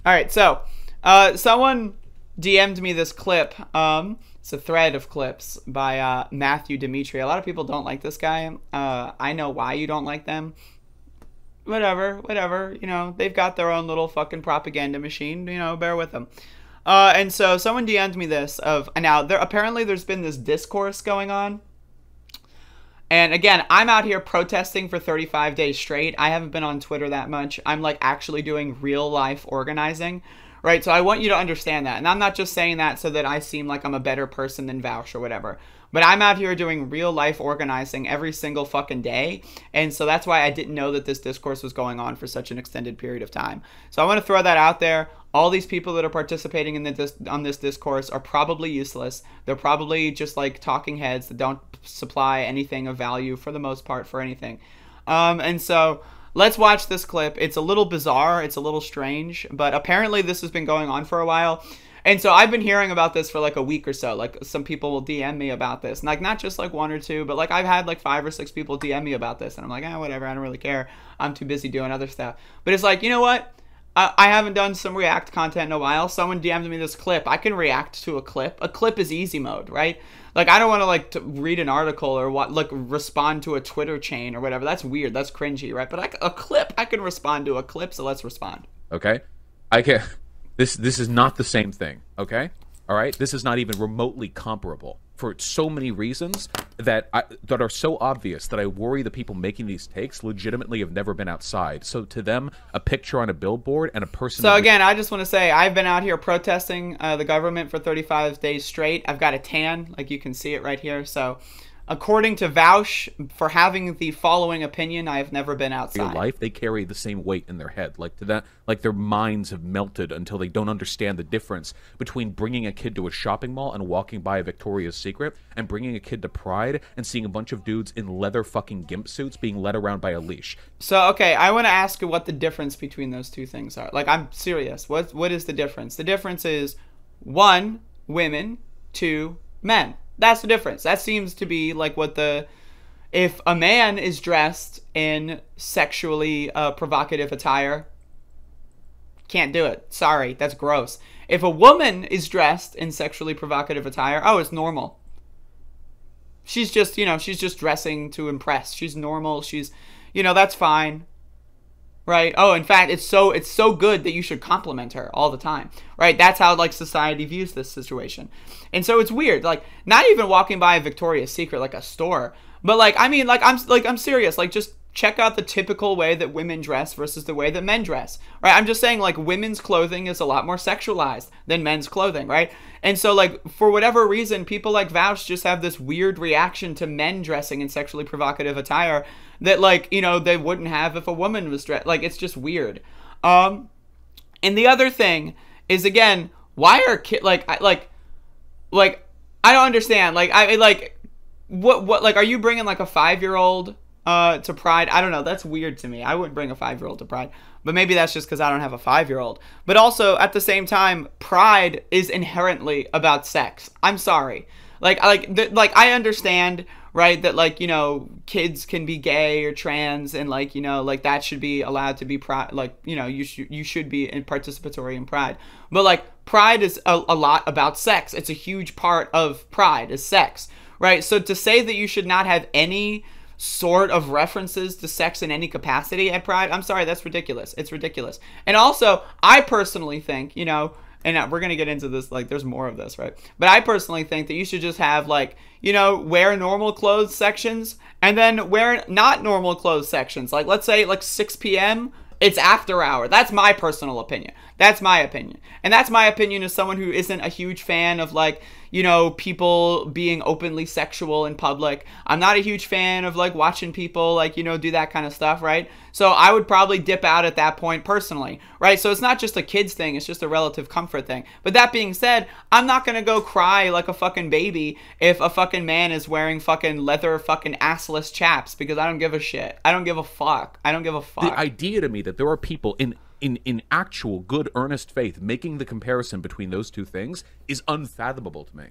All right, so someone DM'd me this clip. It's a thread of clips by Matthew Dimitri. A lot of people don't like this guy. I know why you don't like them. Whatever. You know, they've got their own little fucking propaganda machine. You know, bear with them. And so someone DM'd me this of now. Apparently there's been this discourse going on. And again, I'm out here protesting for 35 days straight. I haven't been on Twitter that much. I'm like actually doing real life organizing, right? So I want you to understand that. And I'm not just saying that so that I seem like I'm a better person than Vaush or whatever. But I'm out here doing real life organizing every single fucking day. And so that's why I didn't know that this discourse was going on for such an extended period of time. So I want to throw that out there. All these people that are participating in on this discourse are probably useless. They're probably just like talking heads that don't supply anything of value for the most part for anything. And so let's watch this clip. It's a little bizarre. It's a little strange. But apparently this has been going on for a while. And so I've been hearing about this for like a week or so. Like some people will DM me about this. And like not just like one or two, but like I've had like 5 or 6 people DM me about this. And I'm like, whatever. I don't really care. I'm too busy doing other stuff. But it's like, you know what? I haven't done some React content in a while. Someone DM'd me this clip. I can react to a clip. A clip is easy mode, right? Like I don't want to like to read an article or what, like respond to a Twitter chain or whatever. That's weird. That's cringy, right? But a clip, I can respond to a clip. So let's respond. Okay, I can. This is not the same thing. Okay, all right. This is not even remotely comparable for so many reasons that are so obvious that I worry the people making these takes legitimately have never been outside. So to them, a picture on a billboard and a person... So again, I just want to say, I've been out here protesting the government for 35 days straight. I've got a tan, like you can see it right here. So according to Vaush, for having the following opinion, I have never been outside. Your life, they carry the same weight in their head. Like to that, like their minds have melted until they don't understand the difference between bringing a kid to a shopping mall and walking by a Victoria's Secret and bringing a kid to Pride and seeing a bunch of dudes in leather fucking gimp suits being led around by a leash. So, okay, I want to ask you what the difference between those two things are. Like, I'm serious. What is the difference? The difference is 1, women, 2, men. That's the difference. That seems to be like what if a man is dressed in sexually provocative attire, can't do it. Sorry, that's gross. If a woman is dressed in sexually provocative attire, oh, it's normal. She's just, she's just dressing to impress. She's normal. She's, that's fine. Right? Oh, in fact, it's so good that you should compliment her all the time. Right? That's how like society views this situation. And so it's weird. Like not even walking by a Victoria's Secret, like a store, but like I mean, like I'm serious. Like just check out the typical way that women dress versus the way that men dress. Right? I'm just saying like women's clothing is a lot more sexualized than men's clothing, right? And so like for whatever reason, people like Vaush just have this weird reaction to men dressing in sexually provocative attire that like, they wouldn't have if a woman was dressed. Like, it's just weird. And the other thing is, again, why are kids, I don't understand. Like, what, like, are you bringing, like, a 5-year-old, to Pride? I don't know. That's weird to me. I wouldn't bring a 5-year-old to Pride. But maybe that's just because I don't have a 5-year-old. But also, at the same time, Pride is inherently about sex. I'm sorry. I understand, right, that, like, kids can be gay or trans and, like, like, that should be allowed to be Pride. Like, you should be participatory in Pride. But, like, Pride is a lot about sex. It's a huge part of Pride is sex, right? So to say that you should not have any sort of references to sex in any capacity at Pride, I'm sorry, that's ridiculous. It's ridiculous. And also, I personally think, and we're going to get into this, like, there's more of this, right? But I personally think that you should just have, like, wear normal clothes sections and then wear not normal clothes sections. Like, let's say, like, 6 p.m., it's after hour. That's my personal opinion. That's my opinion. And that's my opinion as someone who isn't a huge fan of, like, people being openly sexual in public. I'm not a huge fan of, like, watching people, like, do that kind of stuff, right? So I would probably dip out at that point personally, right? So it's not just a kid's thing. It's just a relative comfort thing. But that being said, I'm not going to go cry like a fucking baby if a fucking man is wearing fucking leather fucking assless chaps because I don't give a shit. I don't give a fuck. I don't give a fuck. The idea to me that there are people in actual good earnest faith making the comparison between those two things is unfathomable to me.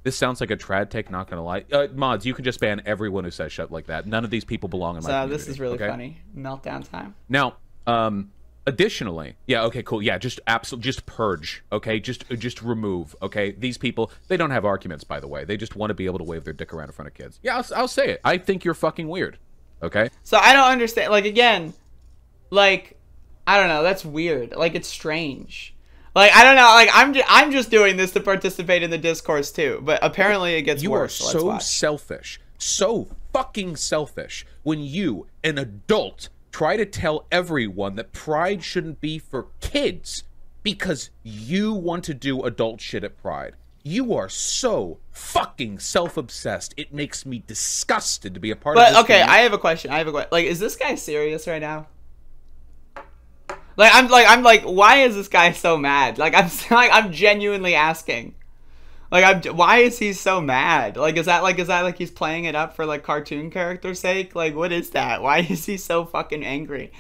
This sounds like a trad take, not gonna lie. Mods, you can just ban everyone who says shit like that. None of these people belong in my community. So this is really funny. Meltdown time. Now, Additionally, yeah, okay, cool. Yeah, just purge, okay? Just remove, okay? These people, they don't have arguments, by the way. They just want to be able to wave their dick around in front of kids. Yeah, I'll say it. I think you're fucking weird, okay? So I don't understand. Like, again, like, I don't know. That's weird. Like, it's strange. Like, I don't know. Like, I'm just doing this to participate in the discourse too. But apparently it gets worse. You are so selfish, so fucking selfish when you, an adult, try to tell everyone that Pride shouldn't be for kids because you want to do adult shit at Pride. You are so fucking self-obsessed. It makes me disgusted to be a part of this. But okay, I have a question. Like, is this guy serious right now? I'm like, why is this guy so mad? Like, I'm genuinely asking. Like, why is he so mad? Like, is that like he's playing it up for like cartoon character sake? Like, what is that? Why is he so fucking angry?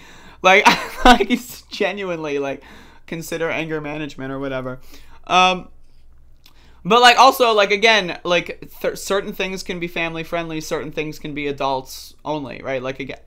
Like, like he's genuinely like consider anger management or whatever. But like also like again like certain things can be family friendly, certain things can be adults only, right? Like again.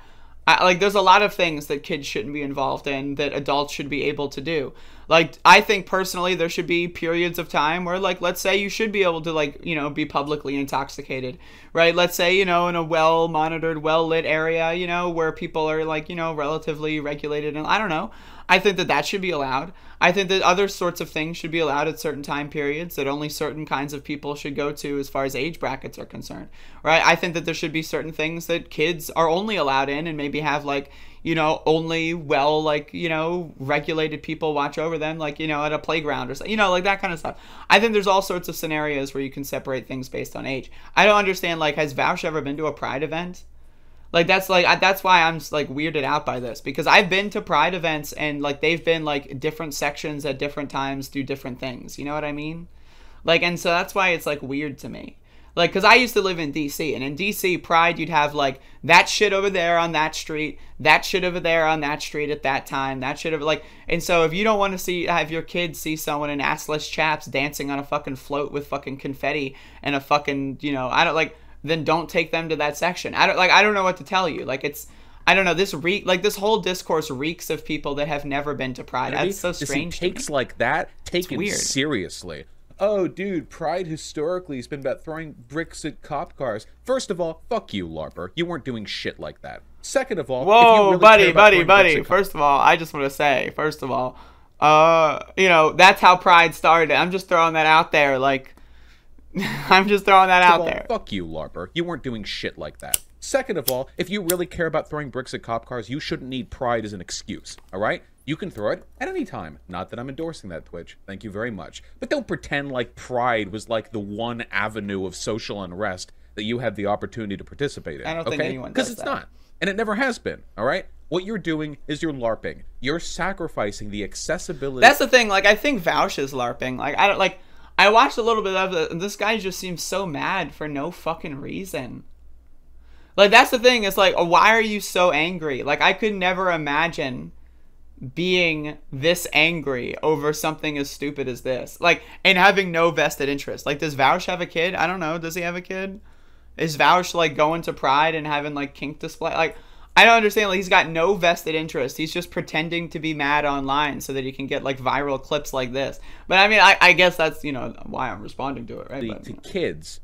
Like, there's a lot of things that kids shouldn't be involved in that adults should be able to do. Like, I think personally there should be periods of time where, like, let's say you should be able to, like, you know, be publicly intoxicated, right? Let's say, you know, in a well-monitored, well-lit area, you know, where people are, like, you know, relatively regulated. And I don't know. I think that should be allowed. I think that other sorts of things should be allowed at certain time periods that only certain kinds of people should go to as far as age brackets are concerned, right? I think that there should be certain things that kids are only allowed in and maybe have, like, you know, only well, like, you know, regulated people watch over them, like, you know, at a playground or something, you know, like that kind of stuff. I think there's all sorts of scenarios where you can separate things based on age. I don't understand, like, has Vaush ever been to a Pride event? Like, that's why I'm like weirded out by this, because I've been to Pride events and like they've been like different sections at different times do different things. You know what I mean? Like, and so that's why it's like weird to me. Like, because I used to live in DC, and in DC Pride you'd have like that shit over there on that street, that shit over there on that street at that time, that shit over like, and so if you don't want to have your kids see someone in assless chaps dancing on a fucking float with fucking confetti and a fucking, you know, I don't like. Then don't take them to that section. I don't know what to tell you. Like, it's, I don't know, this whole discourse reeks of people that have never been to Pride. That's so strange. Takes like that taken seriously. Oh, dude, Pride historically has been about throwing bricks at cop cars. First of all, fuck you, LARPer. You weren't doing shit like that. Second of all, whoa, if you really buddy. First of all, I just want to say, you know, that's how Pride started. I'm just throwing that out there, like. I'm just throwing that out there. Fuck you, LARPer. You weren't doing shit like that. Second of all, if you really care about throwing bricks at cop cars, you shouldn't need Pride as an excuse, all right? You can throw it at any time. Not that I'm endorsing that, Twitch. Thank you very much. But don't pretend like Pride was like the one avenue of social unrest that you had the opportunity to participate in. I don't think anyone does that. Because it's not. And it never has been, all right? What you're doing is you're LARPing. You're sacrificing the accessibility. That's the thing. Like, I think Vaush is LARPing. Like, I don't, like... I watched a little bit of it, and this guy just seems so mad for no fucking reason. Like, that's the thing. It's like, why are you so angry? Like, I could never imagine being this angry over something as stupid as this. Like, and having no vested interest. Like, does Vaush have a kid? I don't know. Does he have a kid? Is Vaush, like, going to Pride and having, like, kink display? Like, I don't understand. Like, he's got no vested interest. He's just pretending to be mad online so that he can get, like, viral clips like this. But, I mean, I guess that's, you know, why I'm responding to it, right? To kids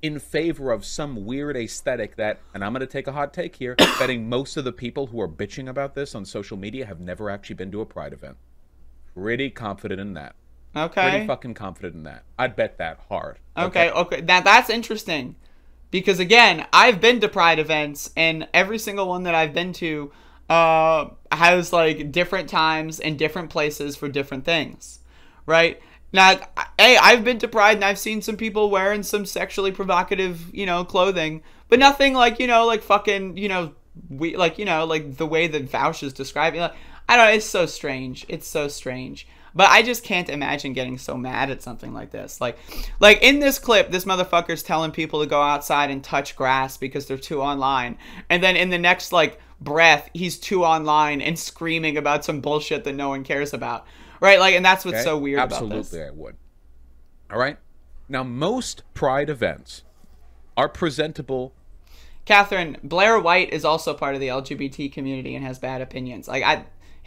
in favor of some weird aesthetic that, and I'm going to take a hot take here, betting most of the people who are bitching about this on social media have never actually been to a Pride event. Pretty confident in that. Okay. Pretty fucking confident in that. I'd bet that hard. Okay. That's interesting. Because, again, I've been to Pride events, and every single one that I've been to has, like, different times and different places for different things, right? Now, hey, I've been to Pride, and I've seen some people wearing some sexually provocative, you know, clothing, but nothing like, you know, like fucking, you know, like, you know, like the way that Vaush is describing. Like, I don't know, it's so strange. It's so strange. But I just can't imagine getting so mad at something like this. Like in this clip, this motherfucker's telling people to go outside and touch grass because they're too online. And then in the next, like, breath, he's too online and screaming about some bullshit that no one cares about. Right? Like, and that's what's so weird about this. Absolutely, I would. All right? Now, most Pride events are presentable. Catherine, Blair White is also part of the LGBT community and has bad opinions. Like,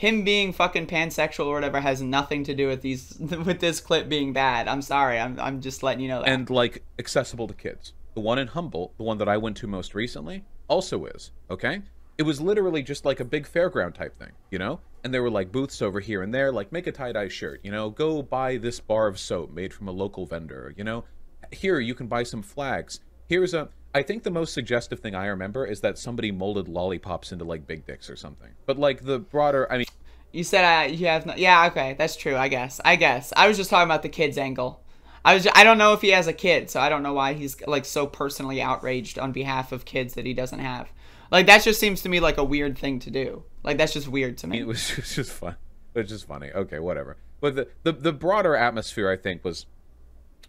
him being fucking pansexual or whatever has nothing to do with with this clip being bad. I'm sorry. I'm just letting you know that. And like accessible to kids. The one in Humboldt, the one that I went to most recently, also is, okay? It was literally just like a big fairground type thing, you know? And there were like booths over here and there, like make a tie-dye shirt, you know? Go buy this bar of soap made from a local vendor, you know? Here, you can buy some flags. Here's a... I think the most suggestive thing I remember is that somebody molded lollipops into like big dicks or something. But like the broader, I mean... You said you have no... Yeah, okay, that's true, I guess. I was just talking about the kids angle. I don't know if he has a kid, so I don't know why he's like so personally outraged on behalf of kids that he doesn't have. Like, that just seems to me like a weird thing to do. Like, that's just weird to me. It was just fun. It's just funny. Okay, whatever. But the broader atmosphere, I think, was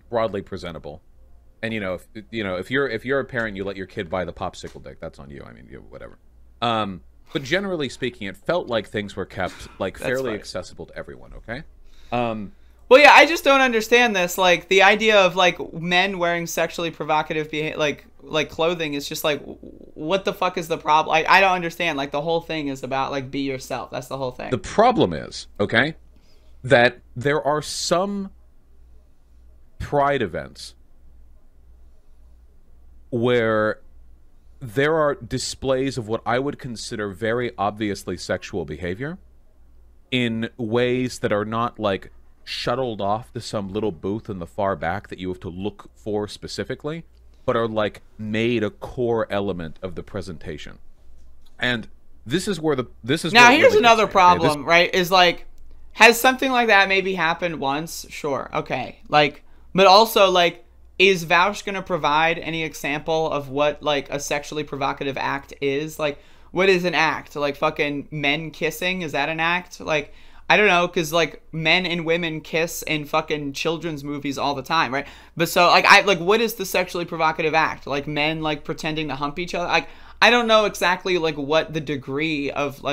broadly presentable. And if you're a parent, you let your kid buy the popsicle dick. That's on you. I mean, whatever. But generally speaking, it felt like things were kept like fairly accessible to everyone. Okay. Well, yeah, I just don't understand this. Like, the idea of like men wearing sexually provocative like clothing is just like, what the fuck is the problem? Like, I don't understand. Like, the whole thing is about like be yourself. That's the whole thing. The problem is, okay, that there are some pride events where there are displays of what I would consider very obviously sexual behavior in ways that are not like shuttled off to some little booth in the far back that you have to look for specifically, but are like made a core element of the presentation. And this is where now here's another problem, right? Is like, has something like that maybe happened once? Sure, okay, like, but also like, is Vaush gonna provide any example of what like a sexually provocative act is? Like, what is an act? Like fucking men kissing, is that an act? Like, I don't know, because like men and women kiss in fucking children's movies all the time, right? But so like what is the sexually provocative act? Like men like pretending to hump each other? Like, I don't know exactly like what the degree of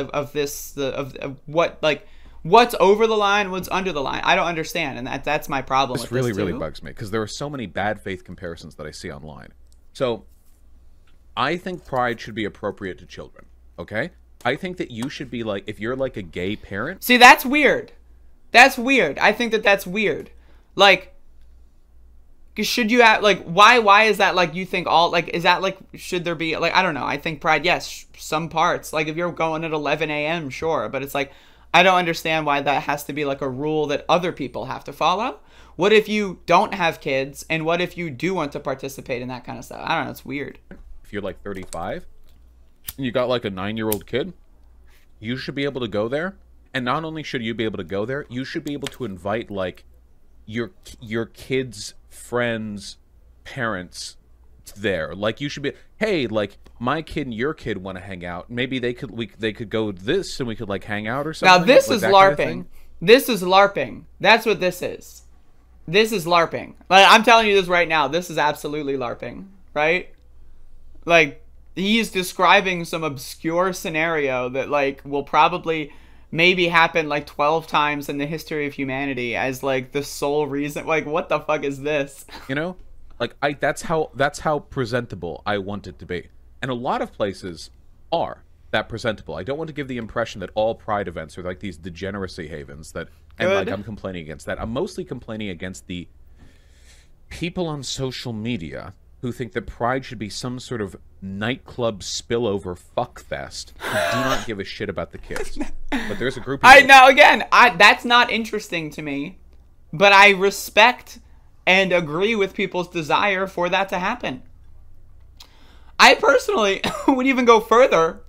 what like what's over the line, what's under the line. I don't understand, and that's my problem. This really bugs me because there are so many bad faith comparisons that I see online. So I think pride should be appropriate to children. Okay. I think that you should be like, if you're like a gay parent. See, that's weird. That's weird. I think that's weird. Like, should you have, like, why is that, like, you think all, like, is that, like, should there be, like, I don't know. I think pride, yes, some parts. Like, if you're going at 11 a.m., sure. But it's like, I don't understand why that has to be, like, a rule that other people have to follow. What if you don't have kids? And what if you do want to participate in that kind of stuff? I don't know. It's weird. If you're, like, 35. And you got like a 9-year-old kid, you should be able to go there. And not only should you be able to go there, you should be able to invite like your kids' friends' parents there. Like, you should be, hey, like my kid and your kid want to hang out. Maybe they could go this and we could like hang out or something. Now this like is LARPing. Kind of this is LARPing. That's what this is. This is LARPing. Like, I'm telling you this right now. This is absolutely LARPing, right? Like, he's describing some obscure scenario that like will probably maybe happen like 12 times in the history of humanity as like the sole reason. Like, what the fuck is this? You know, like that's how presentable I want it to be. And a lot of places are that presentable. I don't want to give the impression that all pride events are like these degeneracy havens that, and like I'm complaining against that. I'm mostly complaining against the people on social media who think that pride should be some sort of nightclub spillover fuckfest who do not give a shit about the kids. But there's a group of that's not interesting to me, but I respect and agree with people's desire for that to happen. I personally would even go further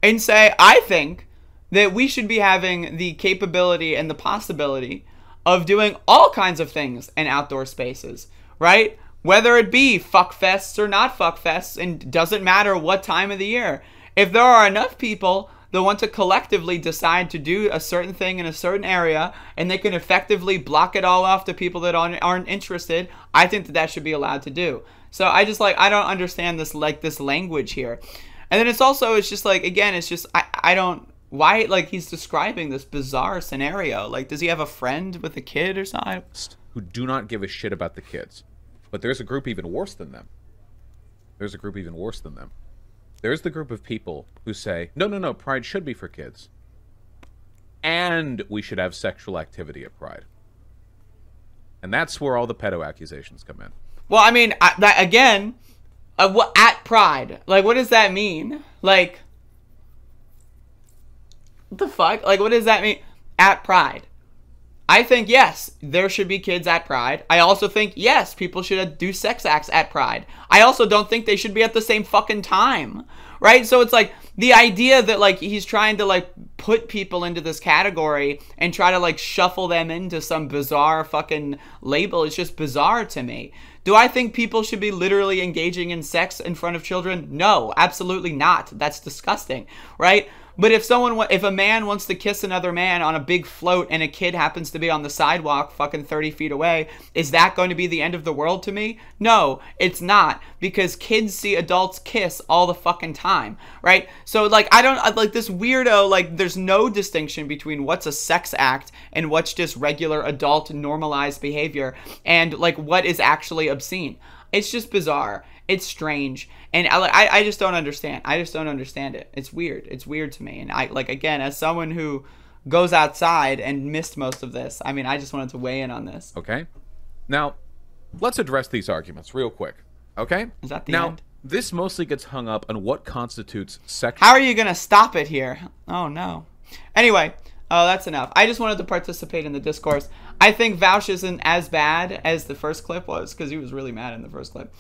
and say I think that we should be having the capability and the possibility of doing all kinds of things in outdoor spaces, right? Whether it be fuckfests or not fuckfests, and doesn't matter what time of the year. If there are enough people that want to collectively decide to do a certain thing in a certain area, and they can effectively block it all off to people that aren't interested, I think that should be allowed to do. So I just like, I don't understand this language here. And then it's just like, again, it's just, I don't, why, like, he's describing this bizarre scenario. Like, does he have a friend with a kid or something? Who do not give a shit about the kids. But there's a group even worse than them. There's the group of people who say, no, pride should be for kids. and we should have sexual activity at Pride. And that's where all the pedo accusations come in. Well, I mean, again, at Pride, like, what does that mean? Like, what the fuck? Like, what does that mean? At Pride. I think, yes, there should be kids at Pride. I also think, yes, people should do sex acts at Pride. I also don't think they should be at the same fucking time, right? So it's like, the idea that, like, he's trying to, like, put people into this category and try to, like, shuffle them into some bizarre fucking label is just bizarre to me. Do I think people should be literally engaging in sex in front of children? No, absolutely not. That's disgusting, right? But if a man wants to kiss another man on a big float and a kid happens to be on the sidewalk fucking 30 feet away, is that going to be the end of the world to me? No, it's not, because kids see adults kiss all the fucking time, right? So, like, I don't, like, this weirdo, like, there's no distinction between what's a sex act and what's just regular adult normalized behavior and, like, what is actually obscene. It's just bizarre. It's strange. And I just don't understand. I just don't understand it. It's weird. It's weird to me. And I, like, again, as someone who goes outside and missed most of this, I mean, I just wanted to weigh in on this. Okay. Now, let's address these arguments real quick. Okay? Is that the now, end? This mostly gets hung up on what constitutes sexual... How are you going to stop it here? Oh, no. Anyway, that's enough. I just wanted to participate in the discourse. I think Vaush isn't as bad as the first clip was, because he was really mad in the first clip.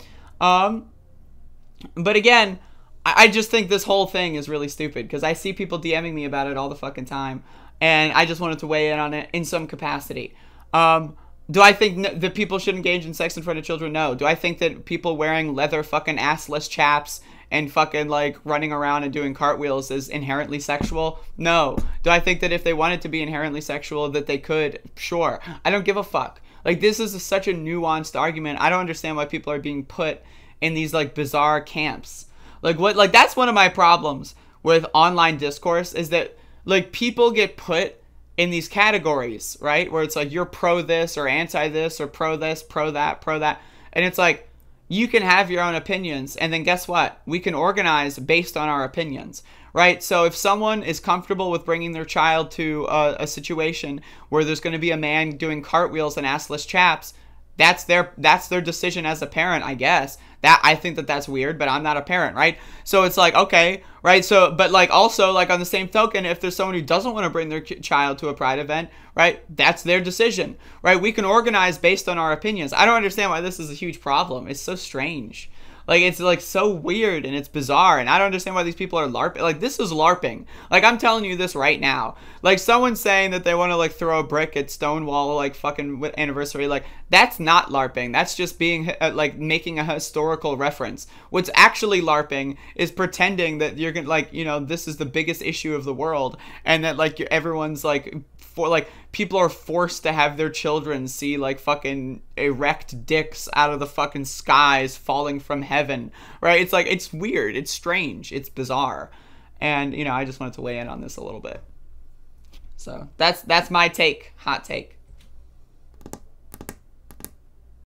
But again, I just think this whole thing is really stupid, because I see people DMing me about it all the fucking time, and I just wanted to weigh in on it in some capacity. Do I think that people should engage in sex in front of children? No. Do I think that people wearing leather fucking assless chaps and fucking, like, running around and doing cartwheels is inherently sexual? No. Do I think that if they wanted to be inherently sexual that they could? Sure. I don't give a fuck. Like, this is such a nuanced argument. I don't understand why people are being put in these, like, bizarre camps. Like, what? Like, that's one of my problems with online discourse, is that, like, people get put in these categories, right? Where it's like, you're pro this or anti this or pro this, pro that, pro that. And it's like, you can have your own opinions, and then guess what? We can organize based on our opinions, right? So if someone is comfortable with bringing their child to a situation where there's going to be a man doing cartwheels and assless chaps, that's their decision as a parent, I guess. That, I think that that's weird, but I'm not a parent, right? So it's like, okay, right? So, but, like, also, like, on the same token, if there's someone who doesn't want to bring their child to a Pride event, right, that's their decision, right? We can organize based on our opinions. I don't understand why this is a huge problem. It's so strange. Like, it's, like, so weird and it's bizarre, and I don't understand why these people are LARPing. Like, this is LARPing. Like, I'm telling you this right now. Like, someone saying that they want to, like, throw a brick at Stonewall, like, fucking anniversary, like, that's not LARPing. That's just being, like, making a historical reference. What's actually LARPing is pretending that you're gonna, like, you know, this is the biggest issue of the world, and that, like, everyone's, like, people are forced to have their children see, like, fucking erect dicks out of the fucking skies falling from heaven, right? It's like, it's weird, it's strange, it's bizarre, and, you know, I just wanted to weigh in on this a little bit. So that's my take, hot take.